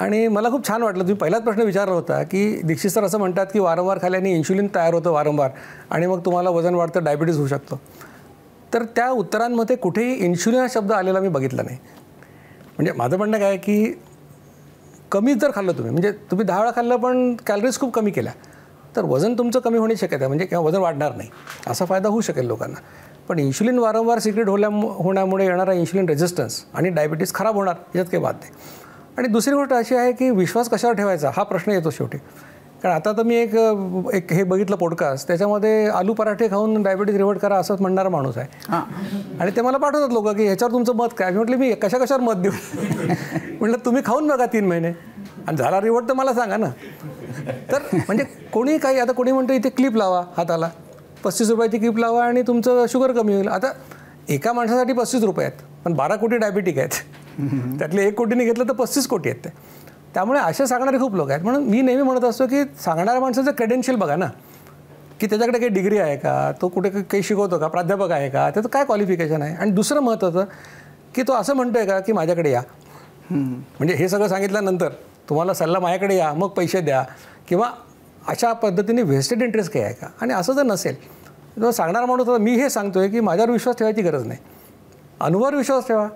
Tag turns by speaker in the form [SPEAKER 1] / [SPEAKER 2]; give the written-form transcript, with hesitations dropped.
[SPEAKER 1] आणि मला खूप छान वाटलं, तुम्ही पहिलाच प्रश्न विचारला होता की दीक्षित सर असं म्हणतात की वारंवार खाल्ल्याने इन्शुलिन तयार होतं वारंवार आणि मग तुम्हाला वजन वाढतं, डायबिटीज होऊ शकतो. तर त्या उत्तरांमध्ये कुठेही इन्शुलिन हा शब्द आलेला मी बघितला नाही. म्हणजे माझं म्हणणं काय की कमीच जर खाल्लं तुम्ही, म्हणजे तुम्ही 10 वेळा खाल्लं पण कॅलरीज खूप कमी केल्या, तर वजन तुमचं कमी होण्याची शक्यता आहे, म्हणजे किंवा वजन वाढणार नाही, असा फायदा होऊ शकेल लोकांना. पण इन्शुलिन वारंवार सिक्रेट होण्यामुळे येणारा इन्शुलिन रेझिस्टन्स आणि डायबिटीज खराब होणार, याच्यात काही बात नाही. आणि दुसरी गोष्ट अशी आहे की विश्वास कशावर ठेवायचा हा प्रश्न येतो शेवटी. कारण आता तर मी एक हे बघितलं पॉडकास्ट, त्याच्यामध्ये आलू पराठे खाऊन डायबिटीज रिव्हर्ट करा असंच म्हणणारा माणूस आहे. आणि ते मला पाठवतात लोक की ह्याच्यावर तुमचं मत काय. मी म्हटलं मी कशावर मत देऊ. म्हटलं तुम्ही खाऊन बघा 3 महिने आणि झाला रिव्हर्ट तर मला सांगा ना. तर म्हणजे कोणी काही, आता कोणी म्हणतं इथे क्लिप लावा हाताला, 35 रुपयाची क्लिप लावा आणि तुमचं शुगर कमी होईल. आता एका माणसासाठी 35 रुपये आहेत, पण 12 कोटी डायबिटिक आहेत. त्यातले 1 कोटीने घेतलं तर 35 कोटी आहेत ते. त्यामुळे असे सांगणारे खूप लोक आहेत. म्हणून मी नेहमी म्हणत असतो की सांगणाऱ्या माणसाचं क्रेडेन्शियल बघा ना, की त्याच्याकडे काही डिग्री आहे का, तो कुठे काही शिकवतो का, प्राध्यापक आहे का, त्याचं काय क्वालिफिकेशन आहे. आणि दुसरं महत्त्वाचं की तो असं म्हणतो आहे का की माझ्याकडे या, म्हणजे हे सगळं सांगितल्यानंतर तुम्हाला सल्ला माझ्याकडे या, मग पैसे द्या, किंवा अशा पद्धतीने व्हेस्टेड इंटरेस्ट काही आहे का. आणि असं जर नसेल तर सांगणारा माणूस, मी हे सांगतो आहे की माझ्यावर विश्वास ठेवायची गरज नाही, अनुभवावर विश्वास ठेवा.